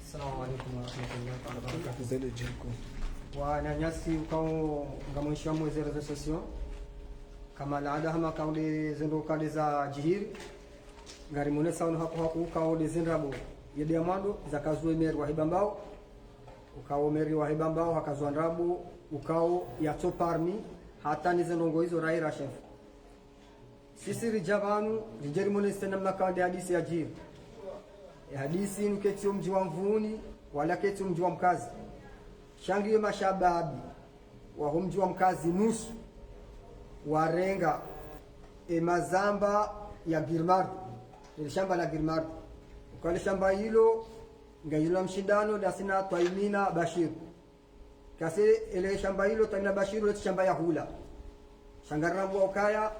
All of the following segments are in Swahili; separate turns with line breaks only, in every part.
Assalamu alaikum warahmatullahi wabarakatuh. Wananyasi ukao ngamwisha mwezi rezo session kama laada hama kauli zendo kali za jihiri ngari mune saunu haku kauli zindrabo yedi amando zakazwe meri wa hibambao ukao meri wa hibambao hakazwa ndrabo ukao yato parmi hata nizendongo hizo raira chef sisi rijavanu rijeri mune sena makande hadisi ya jihiri hadisi nuketi mji wa mvuni wala keti mji wa mkazi shangiye mashababi wa mji wa mkazi nusu warenga mazamba ya Girmard ile shamba la Girmard ukale shamba hilo ngayilo mshindano da sina Twaimina Bashir kasi ile shamba hilo Twaimina Bashir ile shamba ya hula shangarana bwa ukaya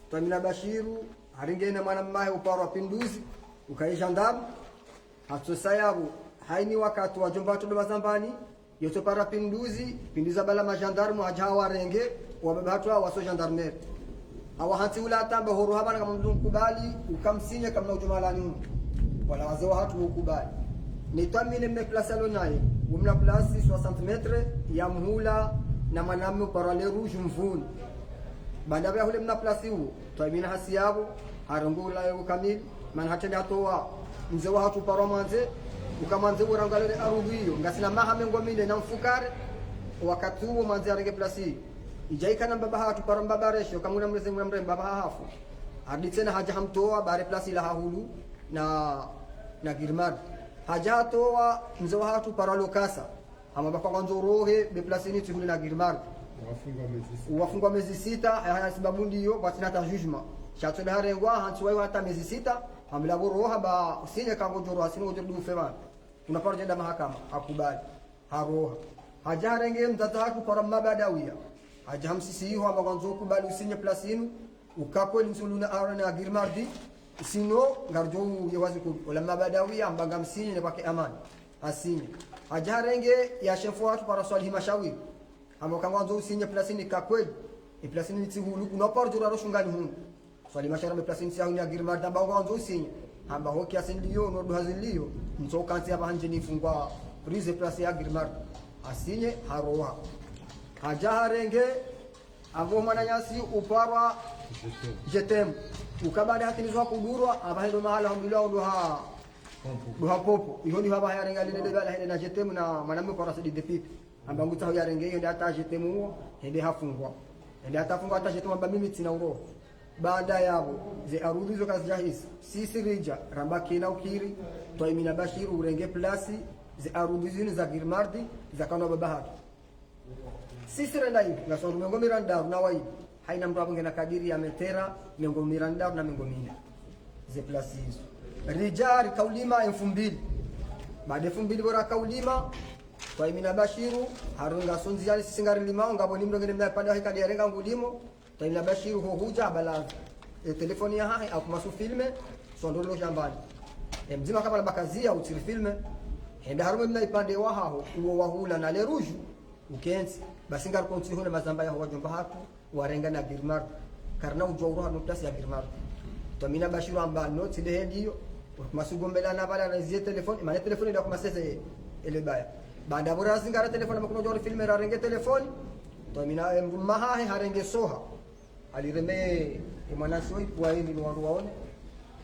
Twaimina Bashiru haringena mwana mmahe uparo pinduzi ukaisha ndabu hatusayabu haini wakati wa jomba tudo mazambani yoto para pinduza bala majandarmu hajawa renge wababatwa waso gendarmerie hawa hati ula tamba horo habana kama mdu kubali ukamsinya kama ujumalani wala wazee hatu ukubali ni tamine mmeklasa lonaye umna plasi 60 metre ya mhula na mwanamume parale rouge mvuni baada ya hule mna plasi huo twamina hasiabo harangula yo kamili man hatende atoa mzee wa hatu paromanze ukamanze urangalele arudhi hiyo ngasina mahame ngomile na mfukare wakati huo manze arenge plasi ijaika na baba hatu paramba resho kamuna mreze mrembe baba hafu hadi tena haja hamtoa bare plasi la hahulu na Girmard haja toa mzee wa hatu paralo kasa ama baka kwanzo rohe be plasi ni tuli na Girmard wafungwa miezi 6 haya sababu ndio basi na judgment chato da harengwa hantuwa hata miezi 6 amla roha ba usinye kango joro asino joro dufema tunapata jenda mahakama akubali haroha hajarenge mtataku kwa mabadawia hajamsisi hiyo amba kwanzo kubali usinye plasinu ukakweli msuluna arana ya Girmard sino ngarjo yewazi ku wala mabadawia amba ngamsinye ne kwake amani asinye hajarenge ya shefu watu para swali himashawi amba kwanzo usinye plasini kakweli plasini nitihulu unapata joro roshungani hunu swali mashara me plasini sia ya Girmard amba kwanzo usinye amba hoki asindio no do hazilio mtoka anti hapa hanje nifungwa prise place ya Girmard asinye haroha hajarenge avo mananyasi uparwa jetem ukabada hatinizwa kudurwa abahendo mahala hamdulillah ndo popo ihoni haba yarenga lile bala hende na jetem na manamu kwa rasidi depit amba nguta yarenge hiyo hata jetem huo hende hafungwa hende atafungwa hata jetem amba mimi tina uro baada yabo ze arudi zo kazi jahisi sisi rija rambaki na ukiri Twaimina Bashir urenge plasi ze arudi zini za Girmard za kana baba hatu sisi renda hivi na songo mengo miranda na wai haina mtu hapo ngena kadiri ya metera mengo miranda na mengo mina ze plasi hizo rijari kaulima 2000 baada 2000 bora kaulima Twaimina Bashiru harunga sonziali singari limao ngabo nimdo ngene mnapanda hikadi yarenga ngulimo Twaimina Bashiru ho huja balance telefoni ya hai au kumasu filme sondolo jambani mzima kama bakazia utiri filme henda harume mna ipande wa hao uwo wahula na le rouge ukenzi basi ngar konti hona mazamba ya wajomba hapo warenga na Girmard karna ujoro hano plus ya Girmard Twaimina Bashiru amba noti de hendio masugombela na bala na zie telefoni maana telefoni ndio kama sasa ile baya baada bora zingara telefoni makuno joro filme rarenge telefoni Twaimina mahahe harenge soha alireme mwanasi wetu kwa hivi ni watu waone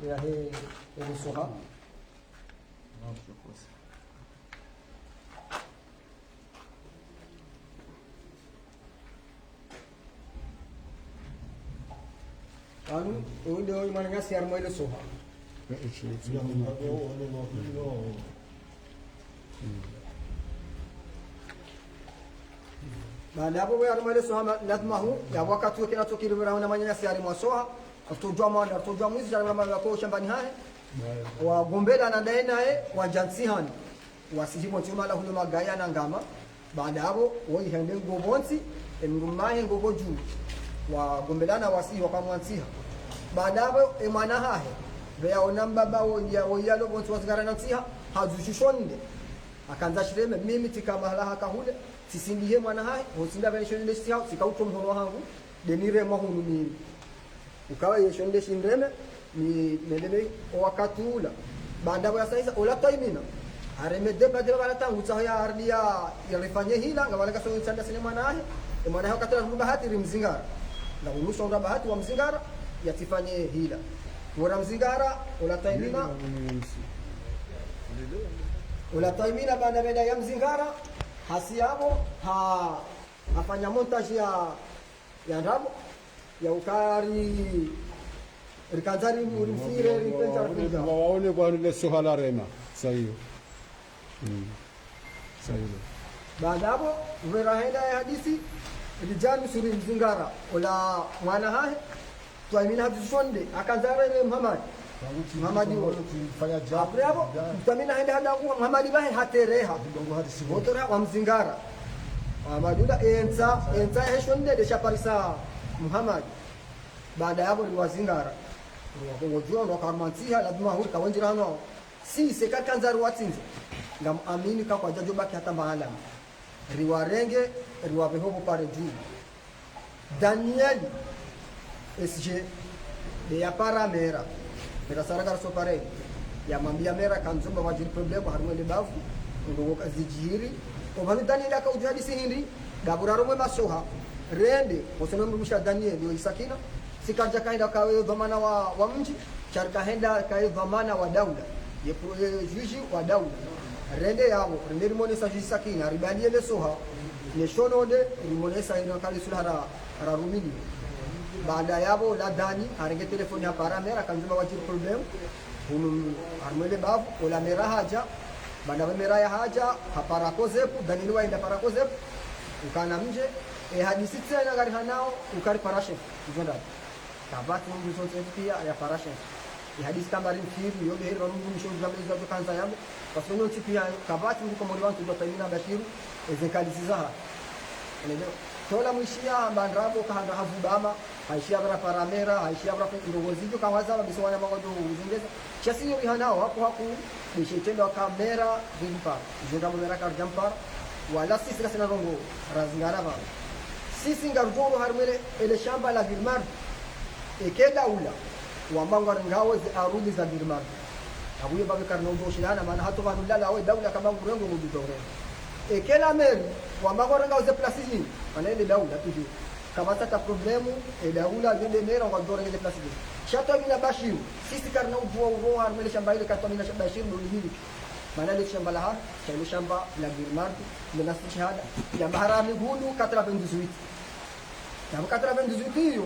ya he soha anu ndio manangasi armo ile soha baada hapo wewe alimwele soha lazima hu ya wakati wake natokiribira na manyanya si alimwasoha atojwa mwanda atojwa mwizi cha mama yako shambani hae wa gombela na ndaye naye wa jansihani wasijimo chuma la huyo magaya na ngama baada hapo woi hende ngobonsi emrumahe ngogo juu wa gombelana wasi wakamwansiha baada hapo emana hae bea onamba bawo ya oyalo bonsi wasgara na nsiha hazushishonde akanza shireme mimi tikamahala hakahule sisindiye mwana hai hosinda vile shonde siha sikauto mhono hangu denire mahunu mimi ukawa yeshonde shindreme ni melele wakati ula baada ya sasa ola taimina aremede badira wala tangu tsaya ardia yalifanye hila ngawala kaso tsanda sine mwana hai mwana hai katala bahati rimzingara na unuso ndo bahati wa mzingara yatifanye hila wala mzingara ola taimina ula taimina baada ya mzingara hasiabo afanya montage ya ndabo ya ukari rikanzari murifire ripenja kuja
waone kwa ile sohala rema sahiyo sahiyo
baada hapo verahenda ya hadisi rijani suri mzingara wala mwana hae tuamini hadisonde akanzara ile Muhammad fanya jabu hapo tuamini henda hada Muhammad bahe hatereha motora wa mzingara Muhammad enza heshonde de shaparisa Muhammad baada hapo ni wazingara ngojua ndo kamantia lazima huri kawenjira hano si sekakanzaru watsinze ngam amini ka kwa jajo baki hata maalam riwarenge riwabehobo pare juu Daniel SJ de ya para mera saragar so pare ya mambia mera kanzumba wajiri problem harumwe bavu ndo kazijiri obani Daniel aka ujadi sihindi gaburaro mwe masoha rende osenombusha Daniel yo isakina sikaja kaenda kawe dhamana wa mji charka henda kawe dhamana wa daula ye juji wa daula rende yabo rende limonesa juji sakina ribandi ele soha ne shonode limonesa ina kali sulhara rumini baada yabo la dani arenge telefoni ya paramera kanjuma wajir problem hunu armele babu ola mera haja baada mera ya haja hapara kozepu dani wa inda para kozepu ukana mje hadisi tena gari hanao ukari parashef uzonda kabati mungu zote pia ya parashef hadisi kama rinfiru yobe hero mungu misho zameza zo kanza yabo pasono pia kabati mungu kama wantu do tamina bashiru ezekaliziza ndio tola mwishia bandrabo kahanga havubama haishia bara paramera haishia bara ndogozijo kawaza biswana magodo uzingeza chasi yo hanao hapo bishetendo kamera vimpa zinga mera kar jampar wala sisi kasina rongo razingara ba sisi ngarjoro harmele ele shamba la Girmar ekeda ula wambango ngawe za arudi za Girmar abuye babe karno ndo shilana maana hato vanulala we daula kama ngurengo ngudore ekela meri wambango ngawe za plasini maana ile daula tuji kama tata problemu e daula vile mera ngudore ile plasini shata bila bashir sisi karno ndo harmele shamba ile katamina bashir ndo hili maana ile shamba la ile shamba la Girmar na shahada ya maharami hulu 98 na 98 hiyo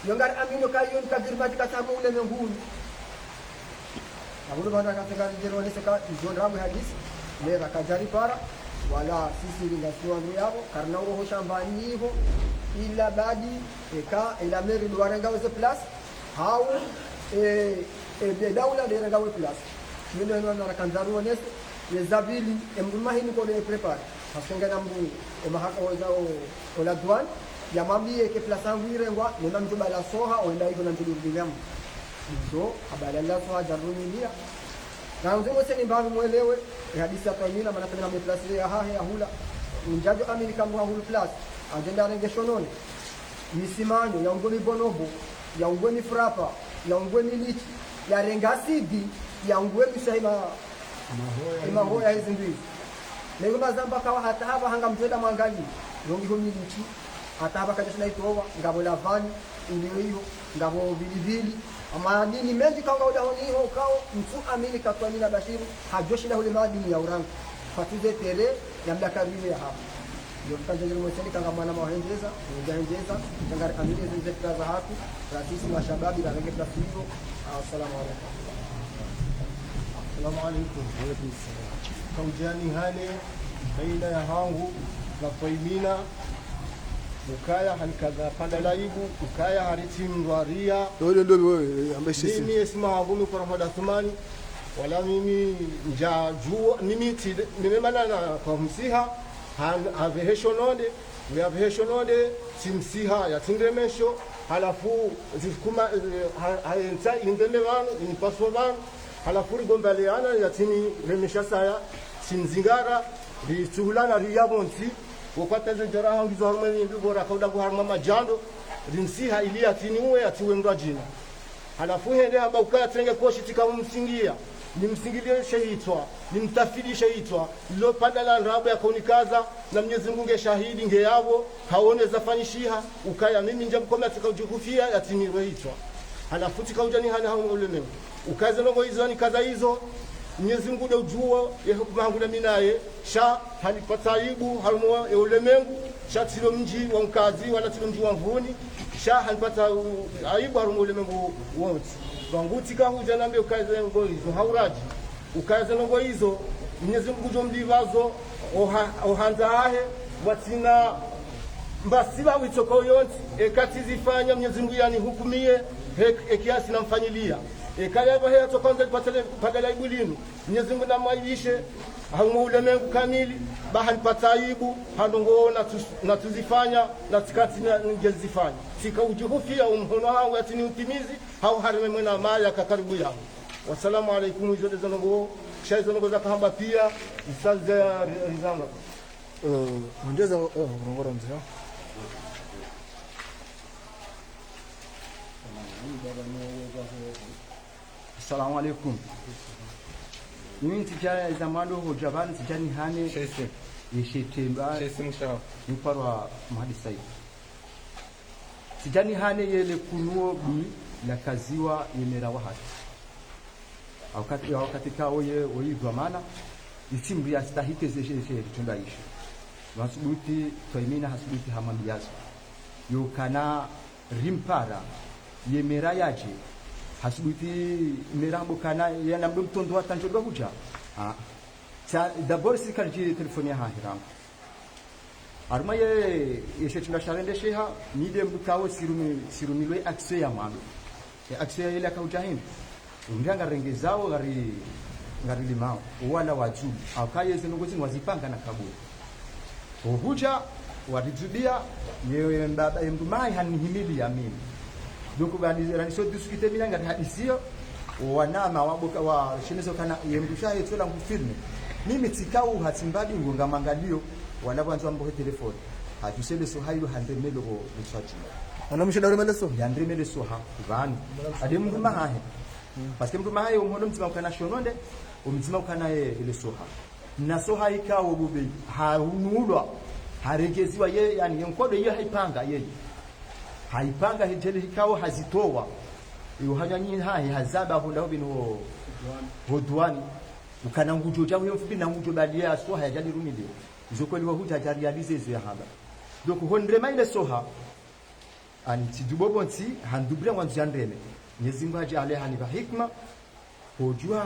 yongar amino kayo ka Girmar kasama ule ngulu na ule bana katika jero ile saka zondramu hadisi lera kajari para wala sisi lingasio ndio yao karna roho shamba hivyo ila badi eka ila meri duaranga weze plus hao de daula de rangawe plus ndio ndio na kanzaru honesto yezabili emumahini ko de prepare hasenga nambu emahaka wazao ola douane ya mambi ke place ngirengwa nenda mtuba la soha oenda hivyo na mtulivu ndio habari la soha jarumilia na unzemo seni mbavu muelewe hadisi ya Tamina maana kuna place ya hahe ya hula njajo amini kama hulu plus agenda renge shonone misimanyo ya ngoni bonobo ya ngoni frapa ya ngoni lichi ya renga sidi ya ngoni saima mahoya hizi mbili leo mazamba kawa hata hapa hanga mtenda mwangali ngongi ho milichi hata hapa kaje tunaitoa ngabo la vani ndio hiyo ngabo vilivili madini mengi kanga udahoni hiyo ukao mtu amini katwani na bashiru hajoshi na ule madini ya urangu fatize tere ya mdakariwe ya hapa ndio kaje ile mweseni kanga mwana mahenjeza ujahenjeza kanga amini hizo za haki rasisi wa shababi na rege plasivo. Assalamu alaykum.
Assalamu alaykum. Wa alaykum assalam. Kaujani hale baina ya hangu na Taimina ukaya hanikaza panda laibu ukaya haritimndwaria
ndio wewe ambaye sisi
mimi esima wangu kwa Rahmada Thumani wala mimi njajua mimi nimemanana kwa msiha aveheshononde we aveheshononde simsiha ya tindemesho halafu zikuma hayenza indeme vanu inipaswa vanu halafu rigombaleana ya tini remesha saya simzingara risuhulana riyabonsi wakataze jara hangizo harumeni ndibora kauda kuharma majando rinsiha ili atini uwe atiwe mrajina halafu hende hamba ukaya trenge koshi tikamumsingia nimsingilie shehitwa nimtafidi shehitwa ilo padala nrabu ya kaunikaza na Mwenyezi Mungu ngeshahidi ngeyavo haone zafanyishiha ukaya mimi nje mkomea tikajukufia yatini rohitwa halafu tikaujani hana hauna ulemewe ukaza nongo hizo ni kaza hizo Mwenyezi Mungu ndio ujua yangu na minaye sha halipata aibu harumo ya ulemengu sha tilo mji wa mkazi wala tilo mji wa mvuni sha halipata aibu harumo ulemengu wote vanguti kahuja nambe ukaze ngo hizo hauraji ukaze ngo hizo Mwenyezi Mungu ndio mdivazo ohanza hahe watina mbasiba witoko yonti ekati zifanya Mwenyezi Mungu yani hukumie kiasi namfanyilia ekayaba heya to kwanza padala ibulinu Mwenyezi Mungu namwaibishe hamu ulemengu kamili bahan pataibu handongo na tuzifanya na tikati ngezifanya sika ujuhufia umhono wangu atini utimizi hau harime mwena mali akakaribu yangu wasalamu alaykum izode zongo shaizo zongo za kahamba pia isaze rizanga
ongeza ngoro mzee
Assalamu alaikum. Mimi tijara zamano hojabani tijani hane
Shesi
yeshetemba
mshawa
yuparwa Mahadi tijani hane yele kunuo bi la kaziwa yemerawa hati wakati kao ye oidwa mana itimbi ya stahike zeshe tundaisha masubuti toimina hasubuti hamambiazo yokana rimpara yemera yaje hasubuti mirambo kana yana mtondo watanjodwa kuja d'abord sikarji telefoni ya hiram arma ye shetinga sharende sheha nide mbukawo sirumilwe access ya mwangu ya access ile akauja hindi undanga rengezao ngari limao wala waju akaye zinongozi wazipanga na kaburi ohuja wadijubia yewe mbaba mbumai hanihimili ya mimi donc raniso discuter milanga hadisio wanama waboka wa shinezo kana yemdusha yetola ngufilme mimi tikau hatimbadi ngonga mangalio wanabantu ambo telefoni hajusele so hayo handemelo go msachi
anamshida ule meleso
yandremele so ha vani ade mndu mahahe parce que mndu mahahe umhono mtima kana shononde umtima kana ile soha na soha ikawo bube haunulwa haregeziwa ye yani yenkodo ye haipanga yeye haipanga hijeli hikawo hazitowa iyo hanyanyi hahi hazaba honda bino hodwani ukana ngujo jawo yomfupi na ngujo badia soha ya jadi rumide izokoliwa huja jarialize zo ya haba donc hondrema ile soha ani tidubobonti handubre wanzu yandreme nyezingu haji ale hani ba hikma hojua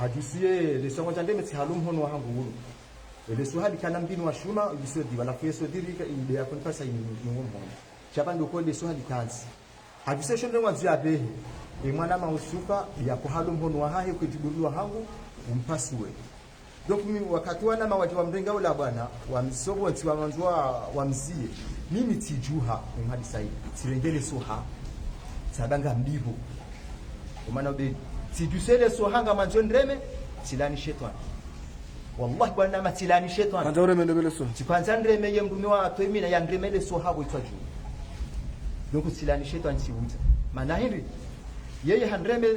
hajusie le soha jandeme ti halum hono hangu wulu ile soha dikana mbinu wa shuma ibisodi wala feso dirika ile yakon pasa ni ngomo Chapando ko leso halikanzi hajuse shonde wanzu ya behe mwana mausuka ya kuhalum hono wa hahe kutibulwa hangu umpasue donc mimi wakati wana mawaji wa mrenga ula bwana wa msobo nti wa manzwa wa mzie mimi tijuha mhadi sai tirengele soha sabanga mbibo umana be tijusele sohanga manzo ndreme tilani shetani wallahi bwana matilani shetani
kwanza ureme ndo beleso
kwanza ndreme yemdume wa toimina ya ndremele soha boitwa juu donc silani shetani siuza maana hindi yeye handreme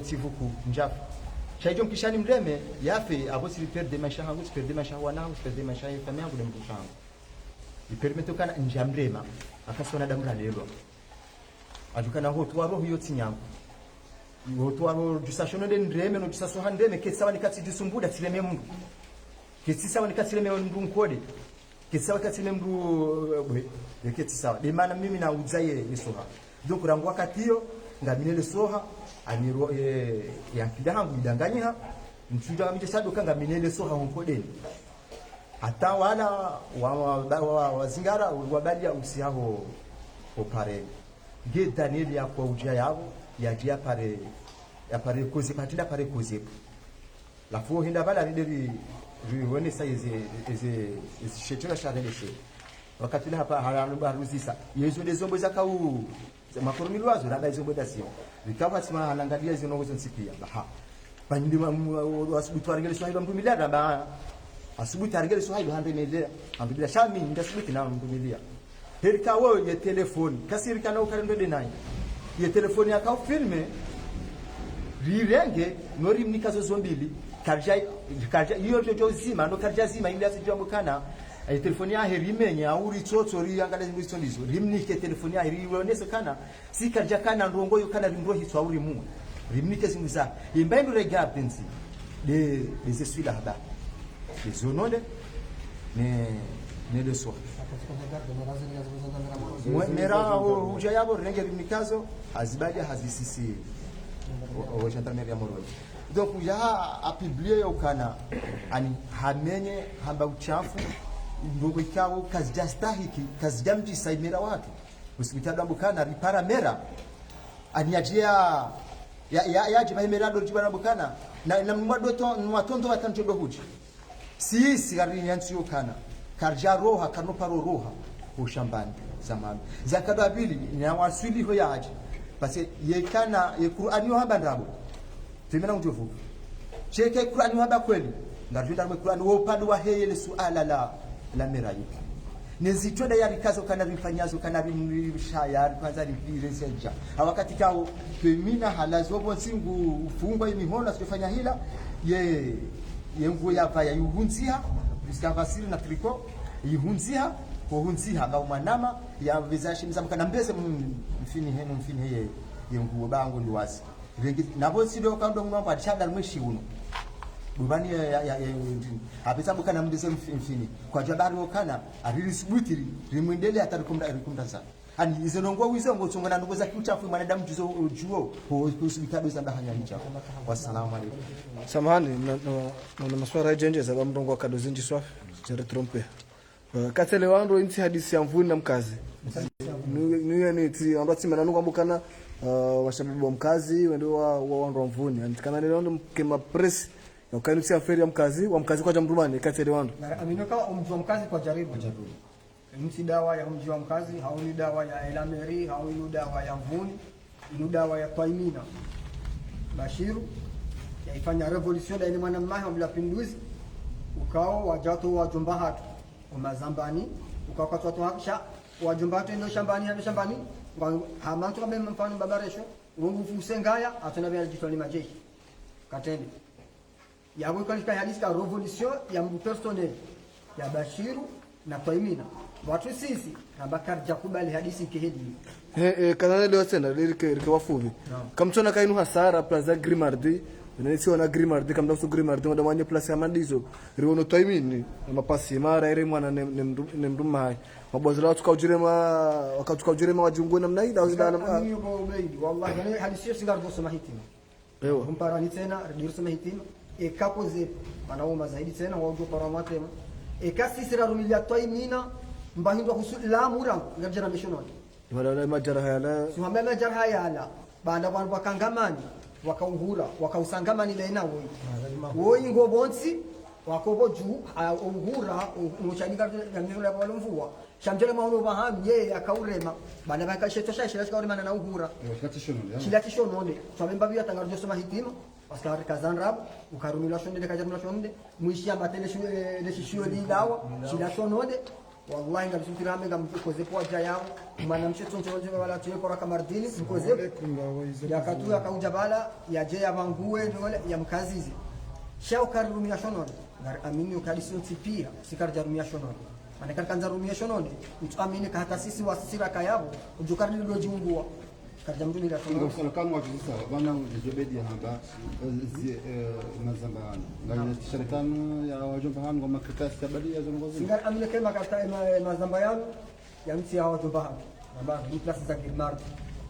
tivuku njafu shaijo mkishani mreme yafe abosili perde maisha yangu perde maisha wanangu perde maisha ya familia yangu na mtu wangu ipermeto kana njamrema akasona damra lelo ajukana hotu wa roho yoti nyangu hotu wa roho jusashono de ndreme no jusaso handreme ketsawa nikati disumbuda tileme mungu ketsawa nikati tileme mungu nkode ketsawa katile mungu bwe yeketi sawa de maana mimi na uzaye isoha donc rangu wakati hiyo ngaminele soha aniro ya kidangu idanganyha mchuja kamite sado kanga minele soha honkodeni hata wana wa zingara wabalia usiaho opare ge Daniel ya kwa ujia yao ya dia pare koze patila pare koze la fo hinda bala rideri riwone saize shetira shadeleshe wakati hapa haruzisa yezo lezombo zakau makoroni lwazo rada izombo dasio vikawa sima halangalia zinogozo nsipia baha pandima asubuhi arigele swahili mtu miliada ba asubuhi arigele swahili hande melia ambibila shami ndasubuhi na mtu milia herika wewe ye telefoni kasirika na ukarendo de nai ye telefoni akao filme rirenge nori mnikazo zombili karja hiyo jojo zima no karja zima ile asijambo kana telefoni ya herimenya auri tsotso ri angala zimbiso ndizo rimnike telefoni ya riwonese kana sikarja kana ndongo yo kana rimro hitwa auri mu rimnike zimuza imbendo regardenzi de essuie haba les ononde ne le soir mera uja yabo renge rimnikazo azibaja hazisisi o gendarmerie ya Moroni. Donc ya a publié yo kana ani hamenye hamba uchafu ndogo ikao kazi jastahiki kazi jamji saimera watu hospitali mbukana ripara mera aniajia ya jiba mera do jiba mbukana na mwadoto mwatondo watanjodo huji si garini yansi yo kana karja roha kano paro roha ushambani zamani zakadabili na waswili ho yaje parce yekana ye Qur'ani yo hamba ndabo timena nguvu cheke Qur'ani hamba kweli ngarjunda mwe Qur'ani wo upande wa heyele suala la merayi nezitwenda yari kazo kana rifanyazo kana rimshaya kwanza ripireseja wakati kao femina halazo bonsingu ufungwa imihona sifanya hila ye nguo ya vaya yuhunzia biskavasiri na triko yuhunzia kuhunzia ngao mwanama ya vizashi mzamkana mbeze mfini heye yenguo bangu ndiwasi rengi nabo sido kando ngomba atshada mweshi uno bubani ya apesa bukana mbeze mfini kwa jabari okana arili subutiri rimwendele atarikumda sana ani izonongwa wizo ngotsongana ngoza kiuchafu mwanadamu juzo juo kusibikado zamba hanya hicha. Wassalamu alaykum.
Samahani na maswara ya jenje za mrongo wa kado zinji swafi jere trompe katele wando inti hadisi ya mvuni na mkazi niye ni ti ando tsimana nukwambukana washabibu wa mkazi wendo wa wando wa mvuni antikana ni wando kema press ya ukanusi ya feri ya mkazi wa mkazi kwa jamrumani katele wando
aminoka umji wa mkazi kwa jaribu msi dawa ya mji wa mkazi hauni dawa ya elameri hauni dawa ya mvuni inu dawa ya Twaimina Bashiru yaifanya revolution da ine mwana mmahi wa bila pinduzi ukao wajato wa jumba hatu umazambani ukao kwa watu hakisha wa jumba hatu ino shambani hano shambani hamantu kabe mfano babaresho ungu fusengaya atuna bia jitwani majeshi katende yago kalika hadisi ka revolution ya mpersonel ya Bashiru na Twaimina watu sisi Abakar jakubali hadisi kihedi
kanana leo tena lirike wafuvi kamtona kainu hasara plaza Grimardi nisi wana Grimardi kamda su Grimardi wada wanye plaza mandizo riwono Twaimini mapasi mara ere mwana nemdumai mabozela watu kaujirema wajungu na mnaida
wallahi yani hadisi singar doso mahitima ewa mparani tena dirso mahitima ekapoze anauma zaidi tena waujo paramate ekasisira rumilia Twaimina mbahindo kusula mura ngajara missional
wala majara hayala
simama majara hayala banda wantu wakangamani wakauhura wakausangamani lena woi ngobonsi wakobo juu uhura umuchanika ngamiro ya balumvua shamjele maono bahami ye akaurema banda bakashetosha shirashika na uhura shilatisho nonde twabemba bya tangajo soma hitima askari kazanrab ukarumila shonde kajarumila shonde muishia matele le shishio lilawa shilasho nonde wallahi ngabisutirame ngamkoze kwa jayao mana mchetonje wala tuyekora kamardini mkoze yakatu akauja bala yaje yabangue dole ya mkazizi shao karumia shonon ngar amini ukadisi pia sikarjarumia shonon mana kanza rumia shonon utamini ka hata sisi wasira kayabo ujukarni ndio jiungua karjamduni la shonon
ngosala kama wajisa bana jobedi hamba mazamba ngani shirikano ya wajumba hanu kwa makritasi tabali ya zongozi
singar amini kema kata mazamba yanu ya mti ya wajumba hanu namba ni klasi za Grimardi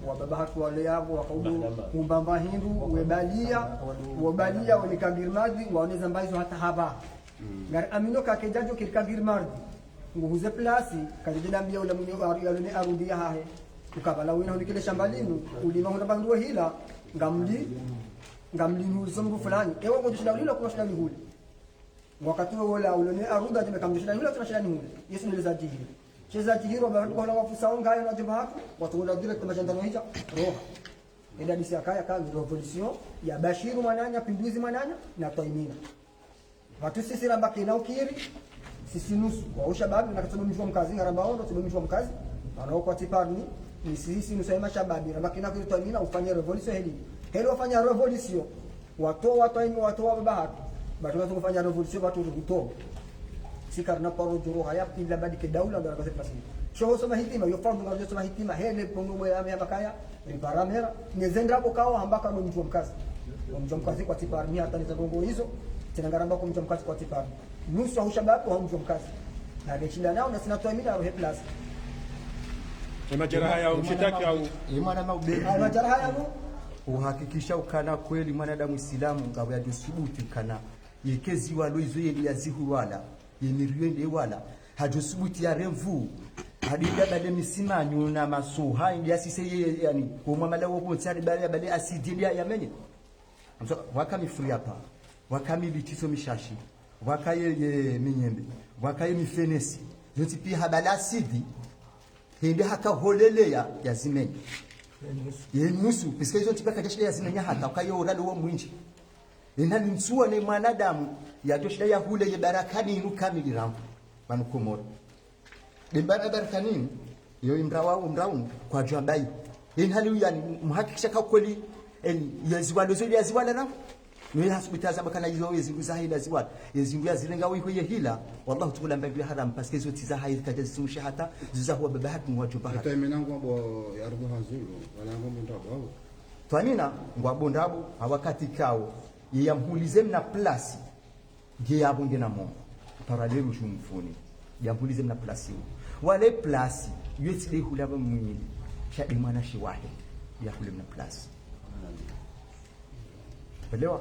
wababa hatu wale yabo wakaudu kumbamba hindu webalia wanika Grimardi waoneza mbaizo hata haba ngar amino ka kejajo kirka girmardi nguhuze plasi kajidambia ule mwenye alone arudia hahe ukabala wina ulikile shamba linu ulima huna banduwa hila ngamli nuzo mbu fulani ewe ngo shida lilo kwa shida huli wakati wala ulone aruda jime kamshida lilo tuna shida huli yesu ni za jihiri cheza jihiro baada kwa wafusa ngayo na jumba hapo watu wala direct majandano hija roha enda disi akaya ka revolution ya Bashiru mananya pinduzi mananya na Taimina watu sisi ramba kina ukiri sisi nusu wa ushababi na katubumishwa mkazi ngaramba ondo tubumishwa mkazi anaokuwa tiparni ni sisi nusema shababi ramba kina kwa Taimina ufanye revolution hili wafanya revolution watu wa baba bado watu kufanya revolution watu kutoa sikarna paro joro haya ila badi ke daula ndio akasema pasi shoho soma hitima yo fardu ndio soma hitima hele pongo ya makaya riparamera nezenda hapo kao ambaka ndo mtu mkazi kwa tiparni hata ni zangongo hizo tena ngaramba kwa mtu mkazi kwa tiparni nusu au shababu au mtu mkazi na geshinda nao na sina Taimina au plus
majeraha ya mshitaki au
imana maubeli
majeraha ya
uhakikisha ukana kweli mwanadamu Islamu ngabo ya dusubuti kana yekezi walo izo yeli yazihu wala yeniriende wala hajosubuti ya remvu hadida bale misimanyu na masuha ndia sise yani kwa malawo bontsari bale asidi ya menye amso wakamifuri hapa wakamilitiso mishashi wakaye minyembe wakaye mifenesi yoti pia habala asidi hende haka holelea yazimenye yenusu piska hizo tipaka jashida yazimenya hata ukayo uralo wa mwinji inani msuwa ni mwanadamu ya joshida ya hule ye barakani inu kamili rambu manukomoro dembara barakani yo imraun kwa jambai inhali yani muhakikisha kwa kweli yaziwalo zile yaziwala na ni hospitali bakana hizo yezingu za hila ziwala yezingu ya zilenga wiko ye hila wallahu tukula mbabi haram paske hizo tiza haid kajazimusha hata ziza huwa baba hatu mwajuba hata
Taimina ngwabo ya rubu hazulu wala ngwabo ndabo
Taimina ngwabo ndabo hawakati kao yamhulize mna plasi je yabunge na Mungu paralelu shumfuni yamhulize mna plasi wale plasi yetide hulaba mwili shadi mwana shiwahe ya hule mna plasi elewa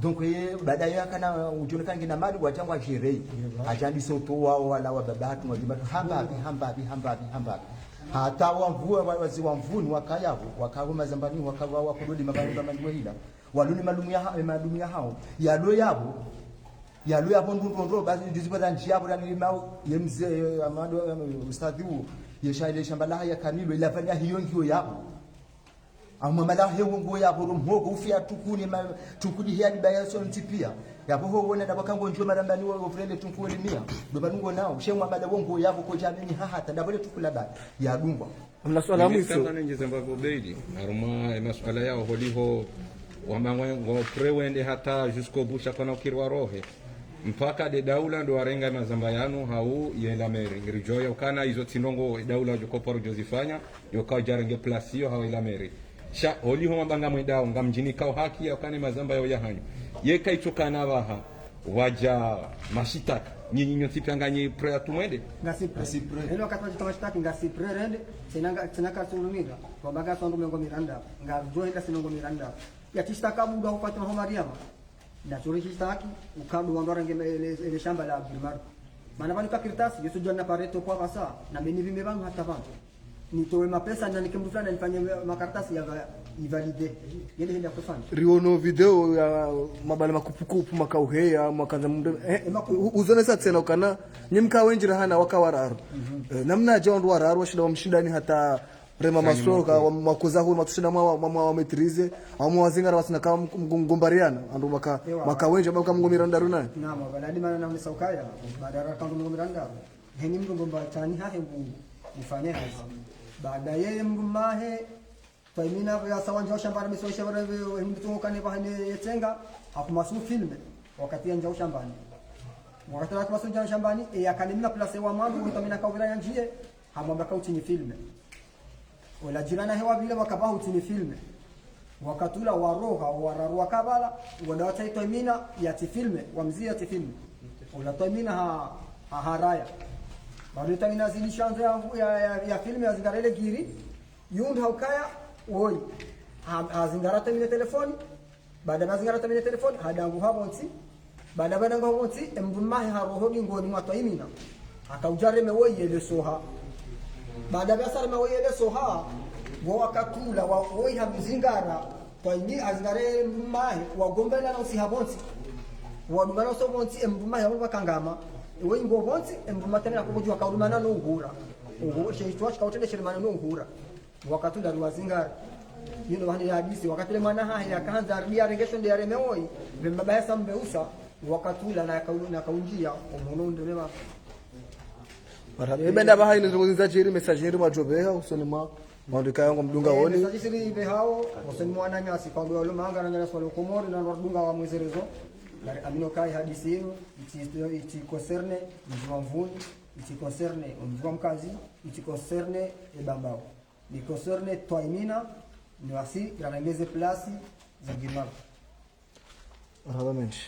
donc baada ya kana ujonekana ngina mali wachangwa shirei ajali soto wao wala wa babatu wajibatu hambabi hata wamvua wazi wamvuni wakayabo wakago mazambani wakawa wakurudi mabali kama ndio hila waluni malumia hao yalo yabo ndondo basi ndizipata njia hapo ndani mao yemze amado ustadhiu yeshaile shamba la ya kanilo ila fanya hiyo ngio yabo amamala hewo ngo yabo rumhogo ufia tukuni hiali bayaso ntipia yabo ho wona ndabakango njwe marambani wo frende tunkuli mia dobanungo nao shemwa bada wongo yabo ko jameni hahata ndabole tukula ba ya dungwa
mna swala mwiso
sana nje zambako beili aruma masuala yao holiho wamangwe ngo prewende hata jusqu'au bout chakana ukirwa rohe mpaka de daula ndo warenga mazamba yanu hau yela meri ngirijoya ukana hizo tinongo daula jokoporo jozifanya yokawa jarenge plasio hau yela meri sha holiho mabanga mwedao ngamjini kao haki ya ukane mazamba yao yahanyo yeka itokana waha waja mashitaka nyinyi nyoti pianganyi pre atumwende
ngasi pre hilo wakati wajitoa mashtaki ngasi pre rende senaka tulumira kwa baga songo mengo miranda ngajo enda sinongo miranda ya tishtaka buda upate Mariama na tulishtaki ukadu wandora ngeme shamba la Abdulmar maana bali kakirtasi yesu jana pareto kwa basa na mimi vimebangu hata bantu nitoe mapesa na nikimfanya nifanye makaratasi ya ivalide yele ndio kufanya
riono video ya mabale makupukupu makauheya makanza mde uzonesa tena ukana nyimka wenjira hana wakawararu namna jawandu wararu washida wamshindani hata rema masoka makoza hu matushina mwa wametrize au mwazingara wasina kama mgombariana andu makawenja baka mngomira ndaru naye
na mabaladi maana na msaukaya badara kandu mngomira ndaru heni mngomba tani hahe mfanye hazi baada yeye mgumahe Taimina ya sawanja shambani miso shabara hindu kane bahane yetenga hakumasu filme wakati anja shambani wakati hakumasu anja shambani yakanimna place wa mambo Taimina kauvira yanjie hamwamba kautini filme wala jirana hewa vile wakabahu tini filme wakatula waroha wararu wakabala wadawata Taimina ya tifilme wamzia tifilme wala Taimina haraya bado Taimina zilishanza ya filme azingarele giri yund haukaya oi azingarata mine telefoni baada ya zingarata mine telefoni hadangu hapo nsi baada bana ngomoti embumahi haroho ngoni mwatwaimina akaujare mewoye le soha baada ya sare mewoye le soha wo wakatula wo ihamzingara twaini azingare mbumahi wagombela na usihabonsi wadumana so bonsi embumahi abo bakangama wo ingo bonsi embumatana akujwa kaudumana no uhura uhu sheitwa kautende shirmana no uhura wakatula ruwazingara yino hadi hadisi wakati mwana haya akaanza ardia regesho ndio yaremoi baba yasa mbeusa wakatula na kaunjia umuntu ndelema
marhaba ibenda bahai nizungumza chiri message majobeha usoni mwa mwandika yangu mdunga woni
message siri be hao usoni mwana nyasi kwa wale manga na nyasi wale komori na wadunga wa mwezerezo na amino kai hadisi hiyo iti concerne mvumvuni iti concerne mvumkazi iti concerne ebambao ni concerne toimina ni wasi garangeze plasi za girmama
marhaba menshi